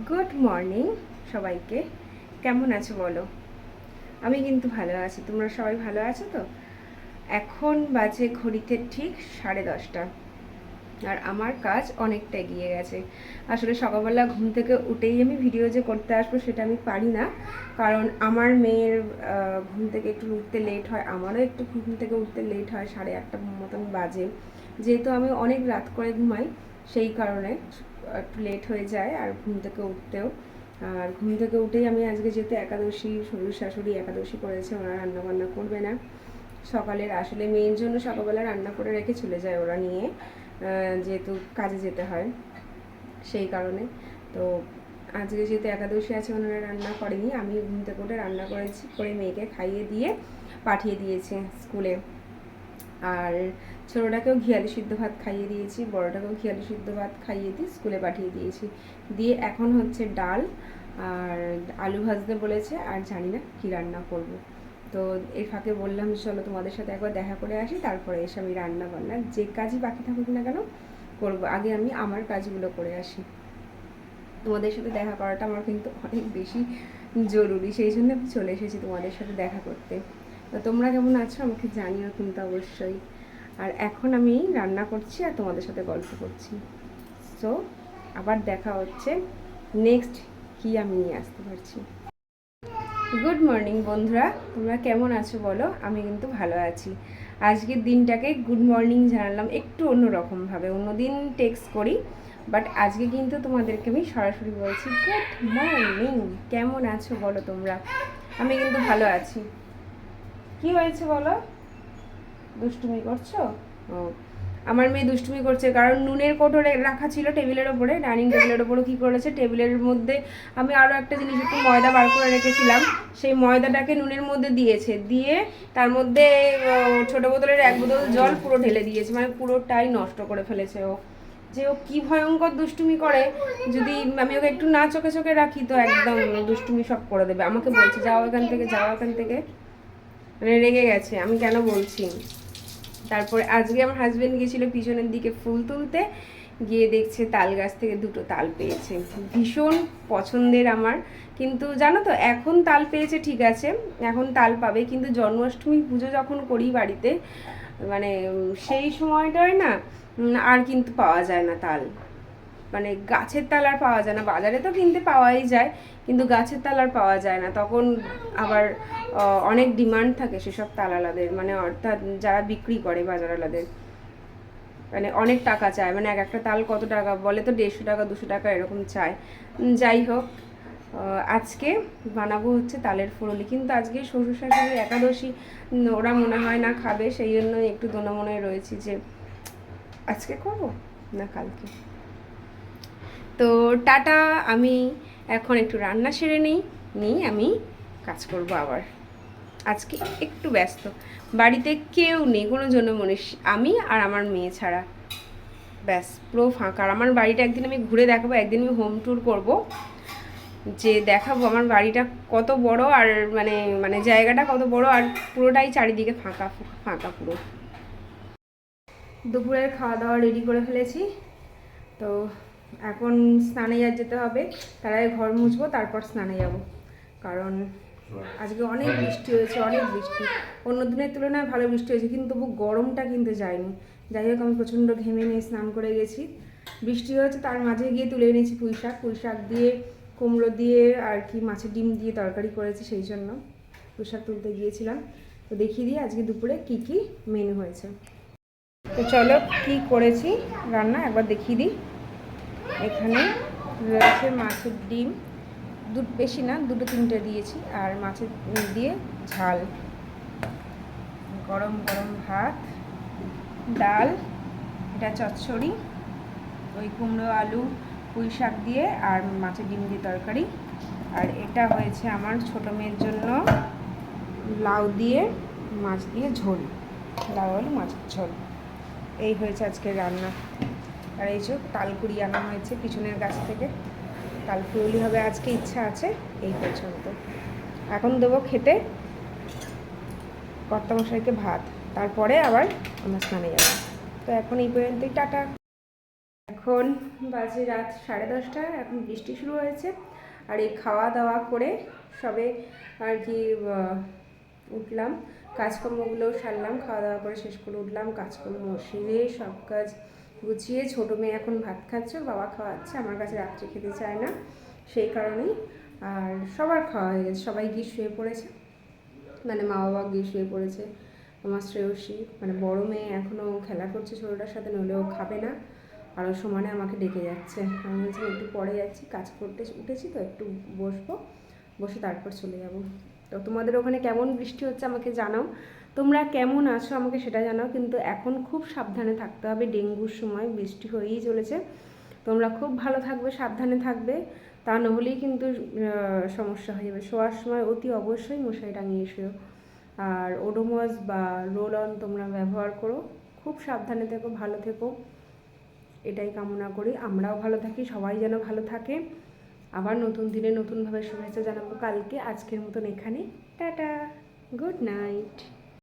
Good morning সবাইকে। কেমন আছো বলো? আমি কিন্তু ভালো আছি। তোমরা সবাই ভালো আছো তো? এখন বাজে ঘড়িতে ঠিক 10:30, আর আমার কাজ অনেকটা এগিয়ে গেছে। আসলে সকালবেলা ঘুম থেকে উঠেই আমি ভিডিও যে করতে আসবো সেটা আমি পারি না, কারণ আমার মেয়ের ঘুম থেকে একটু উঠতে লেট হয়, আমারও একটু ঘুম থেকে উঠতে লেট হয়, 8:30 মতন বাজে। যেহেতু আমি অনেক রাত করে ঘুমাই, সেই কারণে একটু লেট হয়ে যায় আর ঘুম থেকে উঠতেও। আর ঘুম থেকে উঠেই আমি আজকে যেহেতু একাদশী, শ্বশুর শাশুড়ি একাদশী করেছে, ওরা রান্না বান্না করবে না সকালের। আসলে মেয়ের জন্য সকালবেলা রান্না করে রেখে চলে যায় ওরা নিয়ে, যেহেতু কাজে যেতে হয় সেই কারণে। তো আজকে যেহেতু একাদশী আছে, ওনারা রান্না করেনি, আমি ঘুম থেকে উঠে রান্না করেছি, করে মেয়েকে খাইয়ে দিয়ে পাঠিয়ে দিয়েছে স্কুলে। আর ছোটোটাকেও ঘিয়ালি সিদ্ধ ভাত খাইয়ে দিয়েছি, বড়োটাকেও ঘিয়ালি সিদ্ধ ভাত খাইয়ে দিয়ে স্কুলে পাঠিয়ে দিয়েছি। দিয়ে এখন হচ্ছে ডাল আর আলু ভাজতে বলেছে, আর জানি না কী রান্না করব। তো এই ফাঁকে বললাম চলো তোমাদের সাথে একবার দেখা করে আসি, তারপরে এসে আমি রান্না বান্না যে কাজই বাকি থাকুক না কেন করবো। আগে আমি আমার কাজগুলো করে আসি। তোমাদের সাথে দেখা করাটা আমার কিন্তু অনেক বেশি জরুরি, সেই জন্য আমি চলে এসেছি তোমাদের সাথে দেখা করতে। তো তোমরা কেমন আছো আমাকে জানিও কিন্তু অবশ্যই। আর এখন আমি রান্না করছি আর তোমাদের সাথে গল্প করছি। সো আবার দেখা হচ্ছে নেক্সট কি আমি নিয়ে আসতে পারছি। গুড মর্নিং বন্ধুরা, তোমরা কেমন আছো বলো? আমি কিন্তু ভালো আছি। আজকের দিনটাকে গুড মর্নিং জানালাম একটু অন্যরকমভাবে, অন্যদিন টেক্সট করি, বাট আজকে কিন্তু তোমাদেরকে আমি সরাসরি বলছি গুড মর্নিং। কেমন আছো বলো তোমরা? আমি কিন্তু ভালো আছি। কি হয়েছে বলো? দুষ্টুমি করছো? ও, আমার মেয়ে দুষ্টুমি করছে, কারণ নুনের কৌটো রাখা ছিল টেবিলের ওপরে, ডাইনিং টেবিলের ওপরে। কী করেছে, টেবিলের মধ্যে আমি আরও একটা জিনিস, একটু ময়দা বার করে রেখেছিলাম, সেই ময়দাটাকে নুনের মধ্যে দিয়েছে, দিয়ে তার মধ্যে ছোটো বোতলের 1 বোতল জল পুরো ঢেলে দিয়েছে, মানে পুরোটাই নষ্ট করে ফেলেছে ও। যে ও কী ভয়ঙ্কর দুষ্টুমি করে, যদি আমি ওকে একটু না চোখে চোখে রাখি তো একদম দুষ্টুমি সব করে দেবে। আমাকে বলছে যাও এখান থেকে, যাও এখান থেকে, মানে রেগে গেছে আমি কেন বলছি। তারপরে আজকে আমার হাজব্যান্ড গিয়েছিল পিছনের দিকে ফুল তুলতে, গিয়ে দেখছে তাল গাছ থেকে 2টো তাল পেয়েছে, ভীষণ পছন্দের আমার। কিন্তু জানো তো, এখন তাল পেয়েছে ঠিক আছে, এখন তাল পাবে, কিন্তু জন্মাষ্টমী পুজো যখন করি বাড়িতে, মানে সেই সময়টায় না আর কিন্তু পাওয়া যায় না তাল। মানে গাছের তাল আর পাওয়া যায় না, বাজারে তো কিনতে পাওয়াই যায়, কিন্তু গাছের তাল আর পাওয়া যায় না। তখন আবার অনেক ডিমান্ড থাকে সেসব তালালাদের, মানে অর্থাৎ যারা বিক্রি করে বাজারওয়ালাদের, মানে অনেক টাকা চায়, মানে এক একটা তাল কত টাকা বলে তো, 150 টাকা 200 টাকা এরকম চায়। যাই হোক, আজকে বানাবো হচ্ছে তালের ফুরুলি, কিন্তু আজকে শ্বশুর শাশুড়ি একাদশী, ওরা মনে হয় না খাবে, সেই জন্য একটু দোনা মনে রয়েছি যে আজকে করবো না কালকে। তো টাটা, আমি এখন একটু রান্না সেরে নিই আমি কাজ করব আবার। আজকে একটু ব্যস্ত, বাড়িতে কেউ নেই, কোনো জন্য মনীষ, আমি আর আমার মেয়ে ছাড়া, ব্যাস পুরো ফাঁকা। আর আমার বাড়িটা একদিন আমি ঘুরে দেখাবো, একদিন আমি হোম ট্যুর করব, যে দেখাবো আমার বাড়িটা কত বড়, আর মানে মানে জায়গাটা কত বড়, আর পুরোটাই চারিদিকে ফাঁকা ফাঁকা পুরো। দুপুরের খাওয়া দাওয়া রেডি করে ফেলেছি, তো এখন স্নানে যেতে হবে, তার আগে ঘর মুছবো, তারপর স্নানে যাব। কারণ আজকে অনেক বৃষ্টি হয়েছে, অনেক বৃষ্টি, অন্য দিনের তুলনায় ভালো বৃষ্টি হয়েছে, কিন্তু তবু গরমটা কিন্তু যায়নি। যাই হোক, আমি প্রচণ্ড ঘেমে নিয়ে স্নান করে গেছি। বৃষ্টি হয়েছে, তার মাঝে গিয়ে তুলে এনেছি পুঁই শাক দিয়ে, কুমড়ো দিয়ে আর কি মাছের ডিম দিয়ে তরকারি করেছি, সেই জন্য পুঁই শাক তুলতে গিয়েছিলাম। তো দেখিয়ে দিই আজকে দুপুরে কি কি মেনু হয়েছে। তো চলো কি করেছি রান্না একবার দেখিয়ে দিই। এখানে রয়েছে মাছের ডিম, বেশি না, 2-3টে দিয়েছি, আর মাছের দিয়ে ঝাল, গরম গরম ভাত, ডাল, এটা চচ্চড়ি, ওই কুমড়ো আলু পুঁই শাক দিয়ে আর মাছের ডিম দিয়ে তরকারি। আর এটা হয়েছে আমার ছোটো মেয়ের জন্য লাউ দিয়ে মাছ দিয়ে ঝোল, লাউ আলু মাছের ঝোল। এই হয়েছে আজকে রান্না। আর এই যে তালকুড়ি আনা হয়েছে পিছনের গাছ থেকে, তালকুড়ি হবে আজকে, ইচ্ছা আছে। এই পর্যন্ত এখন দেবো খেতে কর্তামশাইকে ভাত, তারপরে আবার আমরা স্নানে যাবো। তো এখন এই পর্যন্তই, টাটা। এখন বাজে রাত 10:30, এখন বৃষ্টি শুরু হয়েছে। আর এই খাওয়া দাওয়া করে সবে আর কি উঠলাম, কাজকর্মগুলোও সারলাম, খাওয়া দাওয়া করে শেষ করে উঠলাম, কাজকর্ম সেরে সব কাজ গুছিয়ে। ছোটো মেয়ে এখন ভাত খাচ্ছে, বাবা খাওয়াচ্ছে, আমার কাছে রাত্রে খেতে চায় না, সেই কারণেই। আর সবার খাওয়া হয়ে গেছে, সবাই গিয়ে শুয়ে পড়েছে, মানে মা বাবা গিয়ে শুয়ে পড়েছে। আমার শ্রেয়সী মানে বড় মেয়ে এখনও খেলা করছে ছোটোটার সাথে, নইলেও খাবে না, আরও সমানে আমাকে ডেকে যাচ্ছে। আমি বলছি একটু পরে যাচ্ছি, কাজ করতে উঠেছি তো, একটু বসবো, বসে তারপর চলে যাব। তো তোমাদের ওখানে কেমন বৃষ্টি হচ্ছে আমাকে জানাও, তোমরা কেমন আছো আমাকে সেটা জানাও। কিন্তু এখন খুব সাবধানে থাকতে হবে, ডেঙ্গুর সময় বৃষ্টি হয়েই চলেছে। তোমরা খুব ভালো থাকবে, সাবধানে থাকবে, তা নহলেই কিন্তু সমস্যা হয়ে যাবে। শোয়ার সময় অতি অবশ্যই মশারি টাঙিয়ে শুও। আর ওডোমস বা রোল অন তোমরা ব্যবহার করো। খুব সাবধানে থেকো, ভালো থেকো, এটাই কামনা করি। আমরাও ভালো থাকি, সবাই যেন ভালো থাকে। আবার নতুন দিনে নতুনভাবে শুভেচ্ছা জানাবো কালকে। আজকের মতন এখানে টাটা, গুড নাইট।